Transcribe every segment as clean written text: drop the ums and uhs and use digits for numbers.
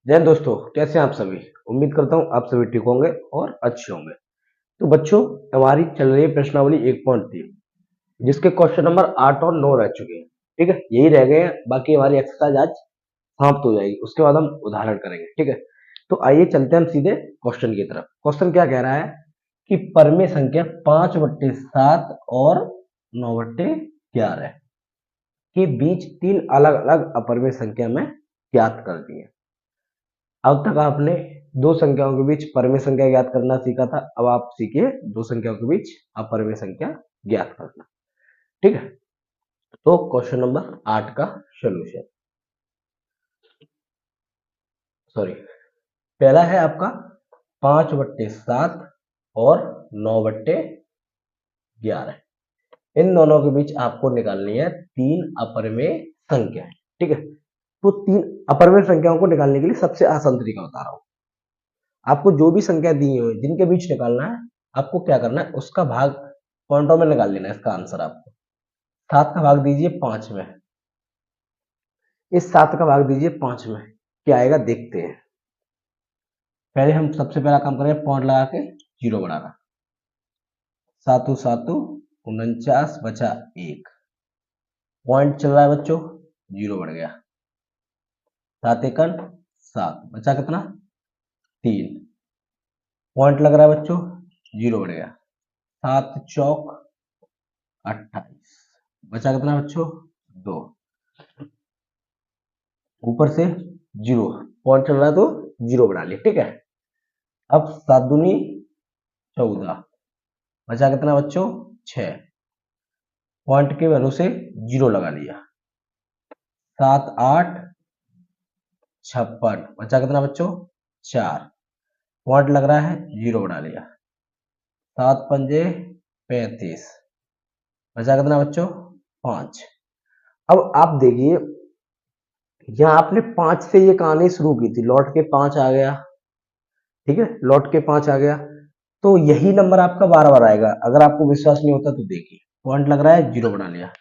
जय हिंद दोस्तों, कैसे हैं आप सभी। उम्मीद करता हूँ आप सभी ठीक होंगे और अच्छे होंगे। तो बच्चों, हमारी चल रही है प्रश्नावली 1.3 जिसके क्वेश्चन नंबर 8 और 9 रह चुके हैं। ठीक है, यही रह गए हैं, बाकी हमारी एक्सरसाइज आज समाप्त हो जाएगी। उसके बाद हम उदाहरण करेंगे। ठीक है, तो आइए चलते हैं हम सीधे क्वेश्चन की तरफ। क्वेश्चन क्या कह रहा है कि परमेय संख्या 5/7 और 9/11 के बीच तीन अलग अलग अपरमेय संख्या में ज्ञात कर दी है। अब तक आपने दो संख्याओं के बीच परमेय संख्या ज्ञात करना सीखा था। अब आप सीखिए दो संख्याओं के बीच अपरमेय संख्या ज्ञात करना। ठीक है, तो क्वेश्चन नंबर 8 का सोल्यूशन, सॉरी, पहला है आपका 5/7 और 9/11। इन दोनों के बीच आपको निकालनी है तीन अपरमेय संख्या। ठीक है, तो तीन अपरमेय संख्याओं को निकालने के लिए सबसे आसान तरीका बता रहा हूं। आपको जो भी संख्या दी हुई है जिनके बीच निकालना है, आपको क्या करना है, उसका भाग पॉइंटों में निकाल लेना है। इसका आंसर आपको 7 का भाग दीजिए 5 में। इस 7 का भाग दीजिए 5 में, क्या आएगा देखते हैं। पहले हम सबसे पहला काम करेंगे पॉइंट लगा के जीरो बनाना। 7 7 49 बचा 1। पॉइंट चल रहा है बच्चों, जीरो बढ़ गया। 7 एकन 7 बचा कितना 3। पॉइंट लग रहा है बच्चों, जीरो बढ़ गया। 7 चौक 28 बचा कितना बच्चों 2। ऊपर से जीरो, पॉइंट चल रहा है तो जीरो बना लिया। ठीक है, अब 7 दूनी 14 बचा कितना बच्चों 6। पॉइंट के वैल्यू से जीरो लगा लिया। 7 8 56 बचा कितना बच्चों 4। पॉइंट लग रहा है जीरो बना लिया। 7 पंजे 35 बचा कितना बच्चों 5। अब आप देखिए, यहाँ आपने 5 से ये कहानी शुरू की थी, लौट के 5 आ गया। ठीक है, लौट के 5 आ गया, तो यही नंबर आपका बार बार आएगा। अगर आपको विश्वास नहीं होता तो देखिए, पॉइंट लग रहा है जीरो बना लिया।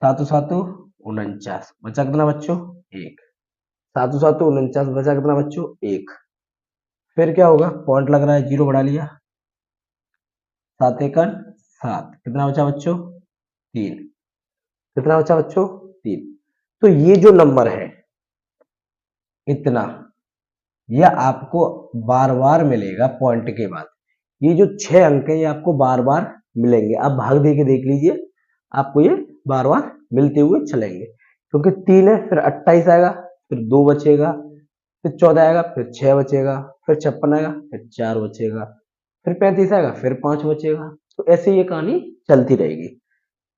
7 7 49 बचा कितना बच्चों 1। 7 7 49 बचा कितना बच्चों 1। फिर क्या होगा, पॉइंट लग रहा है जीरो बढ़ा लिया। 7 एकन 7 कितना बचा बच्चों 3। कितना बचा बच्चों 3। तो ये जो नंबर है इतना, यह आपको बार बार मिलेगा पॉइंट के बाद। ये जो 6 अंक है ये आपको बार बार मिलेंगे। आप भाग दे के देख लीजिए, आपको ये बार बार मिलते हुए चलेंगे। क्योंकि 3 है, फिर 28 आएगा, फिर 2 बचेगा, फिर 14 आएगा, फिर 6 बचेगा, फिर 56 आएगा, फिर 4 बचेगा, फिर 35 आएगा, फिर 5 बचेगा। तो ऐसे ये कहानी चलती रहेगी।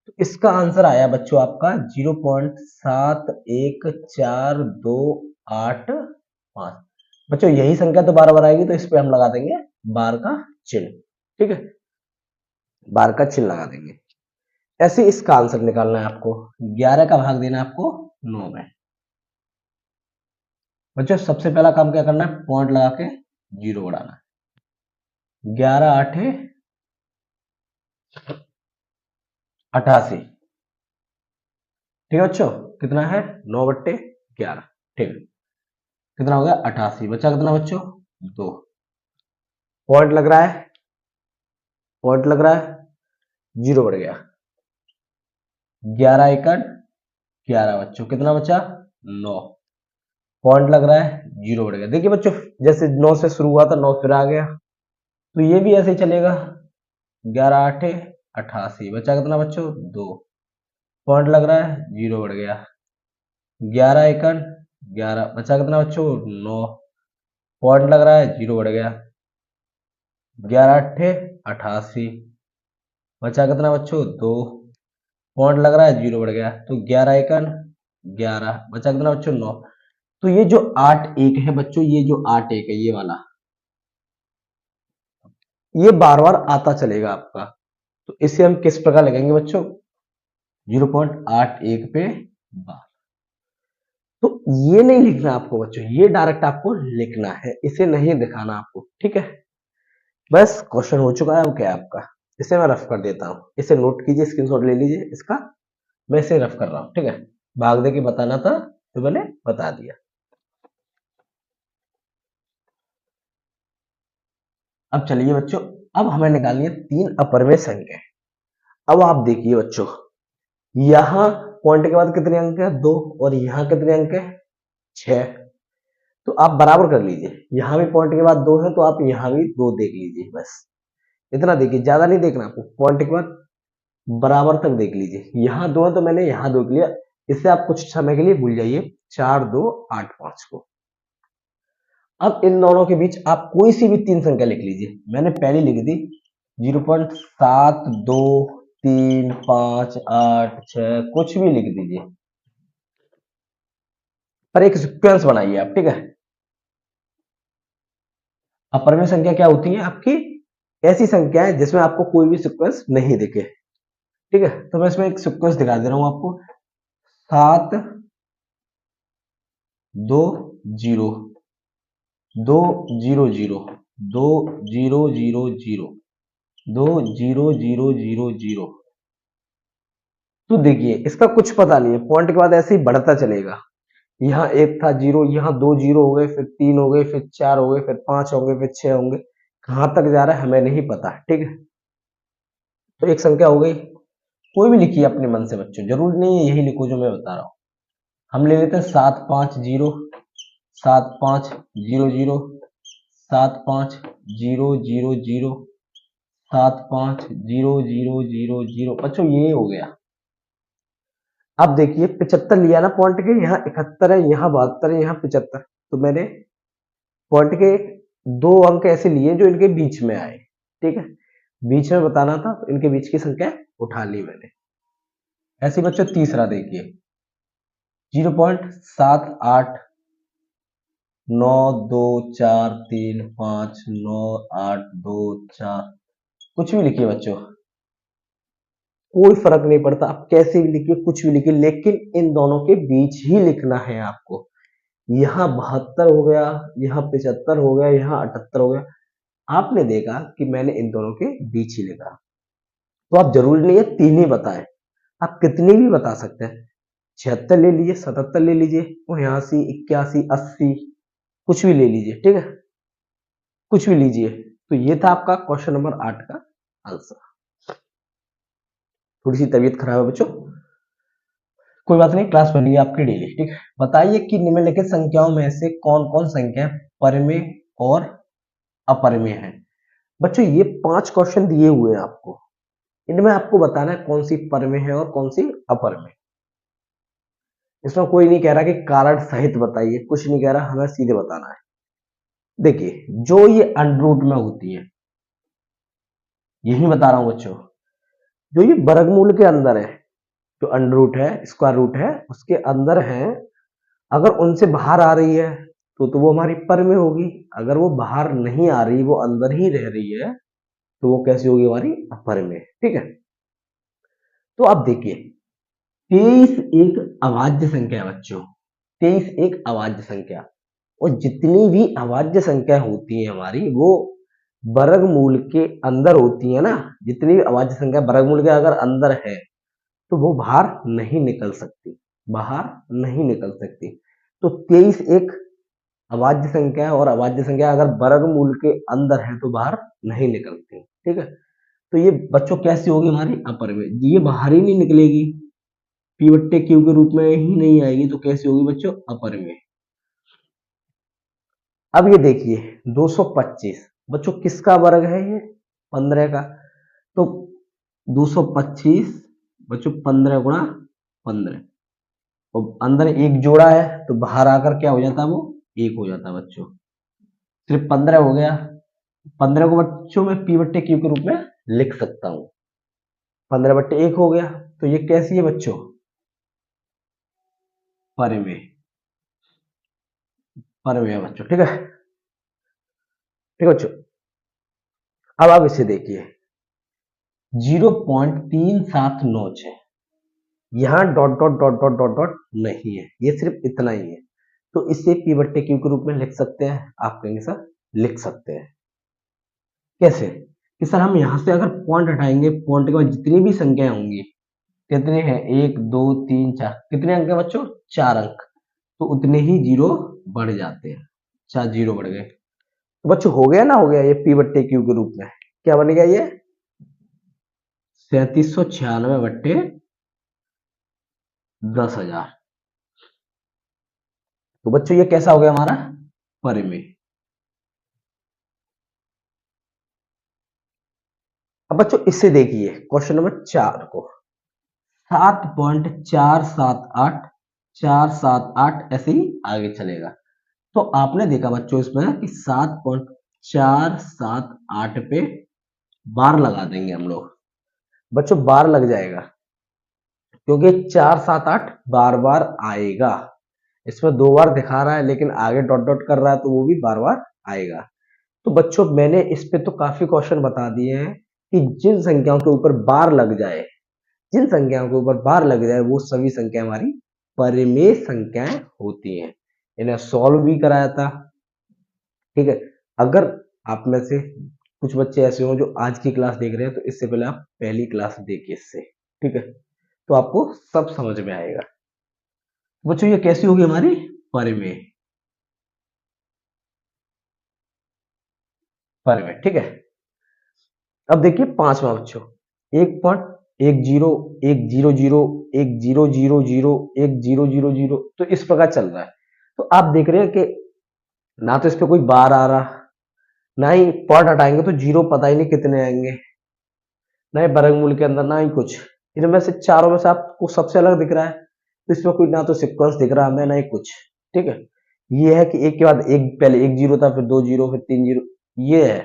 तो इसका आंसर आया बच्चों आपका 0.7148 बच्चों। यही संख्या तो बार बार आएगी, तो इस पे हम लगा देंगे बार का चिन्ह। ठीक है, बार का चिन्ह लगा देंगे। ऐसे इसका आंसर निकालना है आपको। 11 का भाग देना है आपको 9 में। बच्चों सबसे पहला काम क्या करना है, पॉइंट लगा के जीरो उड़ाना है। 11 8 88। ठीक है बच्चों, कितना है 9/11। ठीक है, कितना हो गया 88। बचा कितना बच्चों 2। पॉइंट लग रहा है, पॉइंट लग रहा है, जीरो बढ़ गया। 11 एकड़ 11 बच्चों, कितना बचा 9। पॉइंट लग रहा है जीरो बढ़ गया। देखिए बच्चों, जैसे 9 से शुरू हुआ था 9 फिर आ गया, तो ये भी ऐसे ही चलेगा। 11 8 88 बचा कितना बच्चों 2। पॉइंट लग रहा है जीरो बढ़ गया। 11 एकड़ 11 बचा कितना बच्चों 9। पॉइंट लग रहा है जीरो बढ़ गया। 11 8 88 बचा कितना बच्चों 2। पॉइंट लग रहा है जीरो बढ़ गया। तो 11 एकड़ 11 बचा कितना बच्चों 9। तो ये जो 8 1 है बच्चों, ये जो 8 1 है ये वाला, ये बार बार आता चलेगा आपका। तो इसे हम किस प्रकार लिखेंगे बच्चों, 0.81 पे बार। तो ये नहीं लिखना आपको बच्चों, ये डायरेक्ट आपको लिखना है, इसे नहीं दिखाना आपको। ठीक है, बस क्वेश्चन हो चुका है। अब क्या है आपका, इसे मैं रफ कर देता हूँ। इसे नोट कीजिए, स्क्रीनशॉट ले लीजिए इसका। मैं इसे रफ कर रहा हूँ। ठीक है, भाग दे के बताना था तो मैंने बता दिया। अब चलिए बच्चों, अब हमें निकालनी है 3 अपरिमेय संख्या। अब आप देखिए बच्चों, यहाँ पॉइंट के बाद कितने अंक है 2 और यहाँ कितने अंक है 6। तो आप बराबर कर लीजिए, यहाँ भी पॉइंट के बाद 2 है तो आप यहाँ भी 2 देख लीजिए, बस इतना देखिए, ज्यादा नहीं देखना आपको, पॉइंट के बाद बराबर तक देख लीजिए। यहाँ 2 है तो मैंने यहाँ 2 लिया, इससे आप कुछ समय के लिए भूल जाइए 4 2 8 5 को। अब इन दोनों के बीच आप कोई सी भी 3 संख्या लिख लीजिए। मैंने पहली लिख दी 0.7 2 3 5 8 6, कुछ भी लिख दीजिए, पर एक सीक्वेंस बनाइए आप, ठीक है। अपरिमेय संख्या क्या होती है आपकी? ऐसी संख्या है जिसमें आपको कोई भी सीक्वेंस नहीं दिखे, ठीक है। तो मैं इसमें एक सीक्वेंस दिखा दे रहा हूं आपको, 7 2 0 2 0 0 2 0 0 0 2 0 0 0 0। तो देखिए इसका कुछ पता नहीं है, पॉइंट के बाद ऐसे ही बढ़ता चलेगा। यहाँ एक था 0, यहाँ 2 0 हो गए, फिर 3 हो गए, फिर 4 हो गए, फिर 5 होंगे, फिर 6 होंगे, कहां तक जा रहा है हमें नहीं पता, ठीक है। तो एक संख्या हो गई, कोई भी लिखिए अपने मन से बच्चों, जरूर नहीं है यही लिखो जो मैं बता रहा हूं। हम ले लेते हैं 7 5 0 7 5 0 0 7 5 0 0 0 7 5 0 0 0 0। बच्चों ये हो गया। अब देखिए 75 लिया ना पॉइंट के, यहाँ 71 है, यहाँ 72 है, यहाँ 75। तो मैंने पॉइंट के 2 अंक ऐसे लिए जो इनके बीच में आए, ठीक है, बीच में बताना था, इनके बीच की संख्या उठा ली मैंने। ऐसे बच्चों तीसरा देखिए 0.78 9 2 4 3 5 9 8 2 4, कुछ भी लिखिए बच्चों, कोई फर्क नहीं पड़ता, आप कैसे भी लिखिए, कुछ भी लिखिए, लेकिन इन दोनों के बीच ही लिखना है आपको। यहाँ 72 हो गया, यहाँ 75 हो गया, यहाँ 78 हो गया, आपने देखा कि मैंने इन दोनों के बीच ही लिखा। तो आप जरूरी नहीं है 3 ही बताएं, आप कितनी भी बता सकते हैं, 76 ले लीजिए, 77 ले लीजिए, 82 81 80, कुछ भी ले लीजिए, ठीक है, कुछ भी लीजिए। तो ये था आपका क्वेश्चन नंबर 8 का आंसर। थोड़ी सी तबीयत खराब है बच्चों, कोई बात नहीं, क्लास बनेगी आपकी डेली, ठीक है। बताइए कि निम्नलिखित संख्याओं में से कौन कौन संख्या परिमेय और अपरिमेय है। बच्चों ये 5 क्वेश्चन दिए हुए हैं आपको, इनमें आपको बताना है कौन सी परिमेय है और कौन सी अपरिमेय। इसमें कोई नहीं कह रहा कि कारण सहित बताइए, कुछ नहीं कह रहा, हमें सीधे बताना है। देखिए जो ये अंडर रूट में होती है, यही बता रहा हूं बच्चों, जो ये वर्गमूल के अंदर है, जो अंडर रूट है, स्क्वायर रूट है, उसके अंदर है, अगर उनसे बाहर आ रही है तो वो हमारी परिमेय होगी। अगर वो बाहर नहीं आ रही, वो अंदर ही रह रही है, तो वो कैसी होगी हमारी अपरिमेय, ठीक है। तो अब देखिए 23 एक अभाज्य संख्या है बच्चों, 23 एक अभाज्य संख्या, और जितनी भी अभाज्य संख्या होती है हमारी वो वर्गमूल के अंदर होती है ना, जितनी भी अभाज्य संख्या वर्गमूल के अगर अंदर है तो वो बाहर नहीं निकल सकती, बाहर नहीं निकल सकती। तो 23 एक अभाज्य संख्या है, और अभाज्य संख्या अगर वर्गमूल के अंदर है तो बाहर नहीं निकलती, ठीक है। तो ये बच्चों कैसी होगी हमारी अपरिमेय, ये बाहर ही नहीं निकलेगी, पी बट्टे क्यू के रूप में ही नहीं आएगी, तो कैसी होगी बच्चों अपरिमेय। अब ये देखिए 225 बच्चों किसका वर्ग है, ये 15 का। तो 225 बच्चों 15 गुणा 15, और अंदर एक जोड़ा है तो बाहर आकर क्या हो जाता है, वो 1 हो जाता है बच्चों, सिर्फ 15 हो गया। 15 को बच्चों में पी बट्टे क्यू के रूप में लिख सकता हूं, 15 बट्टे 1 हो गया। तो ये कैसी है बच्चों, परिमेय, परिमेय बच्चों, ठीक है, ठीक है बच्चों। अब आप इसे देखिए 0.3796, यहाँ dot dot dot dot dot dot नहीं है, ये सिर्फ इतना ही है, तो इसे पी बट्टे क्यू के रूप में लिख सकते हैं। आप कहेंगे सर लिख सकते हैं कैसे, कि सर हम यहां से अगर पॉइंट हटाएंगे, पॉइंट के बाद जितनी भी संख्याएं होंगी, कितने हैं 1 2 3 4, कितने अंक है बच्चों 4 अंक, तो उतने ही जीरो बढ़ जाते हैं, 4 जीरो बढ़ गए। तो बच्चों हो गया ना, हो गया ये P बट्टे Q के रूप में क्या बन गया ये 3796 बट्टे 10,000। तो बच्चों ये कैसा हो गया हमारा परिमेय। अब बच्चों इससे देखिए क्वेश्चन नंबर 4 को 7.478 478 ऐसे ही आगे चलेगा। तो आपने देखा बच्चों इसमें कि 7.478 पे बार लगा देंगे हम लोग। बच्चों बार लग जाएगा क्योंकि 478 बार बार आएगा। इसमें 2 बार दिखा रहा है लेकिन आगे डॉट डॉट कर रहा है तो वो भी बार बार आएगा। तो बच्चों मैंने इस पे तो काफी क्वेश्चन बता दिए हैं कि जिन संख्याओं के ऊपर बार लग जाए, जिन संख्याओं के ऊपर बार लग जाए वो सभी संख्या हमारी परिमेय संख्याएं होती हैं। इन्हें सॉल्व भी कराया था। ठीक है, अगर आप में से कुछ बच्चे ऐसे हो जो आज की क्लास देख रहे हैं तो इससे पहले आप पहली क्लास देखिए इससे। ठीक है, तो आपको सब समझ में आएगा। बच्चों ये कैसी होगी हमारी परिमेय। परिमेय ठीक है। अब देखिए 5वां बच्चों 1.10 1.00 1.000 तो इस प्रकार चल रहा है। तो आप देख रहे हैं कि ना तो इस पे कोई बार आ रहा, ना ही पॉट हटाएंगे तो जीरो पता ही नहीं कितने आएंगे, ना ही वर्गमूल के अंदर ना ही कुछ। इनमें से चारों में से आपको सबसे अलग दिख रहा है तो इसमें कोई ना तो सिक्वेंस दिख रहा है ना ही कुछ। ठीक है, ये है कि एक के बाद एक, पहले एक जीरो था फिर 2 जीरो फिर 3 जीरो, ये है।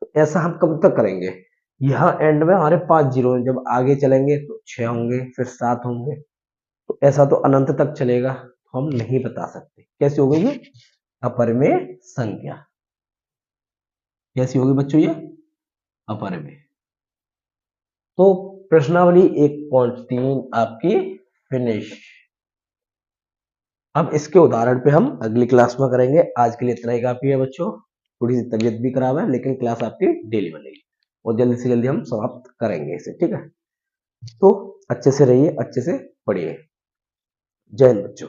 तो ऐसा हम कब तक करेंगे। यहाँ एंड में हमारे 5 जीरो हैं, जब आगे चलेंगे तो 6 होंगे फिर 7 होंगे, तो ऐसा तो अनंत तक चलेगा, तो हम नहीं बता सकते कैसे हो गई ये अपरिमेय संख्या। कैसी होगी बच्चों ये अपरिमेय। तो प्रश्नावली 1.3 आपकी फिनिश। अब इसके उदाहरण पे हम अगली क्लास में करेंगे। आज के लिए इतना ही काफी है बच्चों। थोड़ी सी तबीयत भी खराब है लेकिन क्लास आपकी डेली बनेगी और जल्दी से जल्दी हम समाप्त करेंगे इसे। ठीक है, तो अच्छे से रहिए, अच्छे से पढ़िए। जय हिंद बच्चों।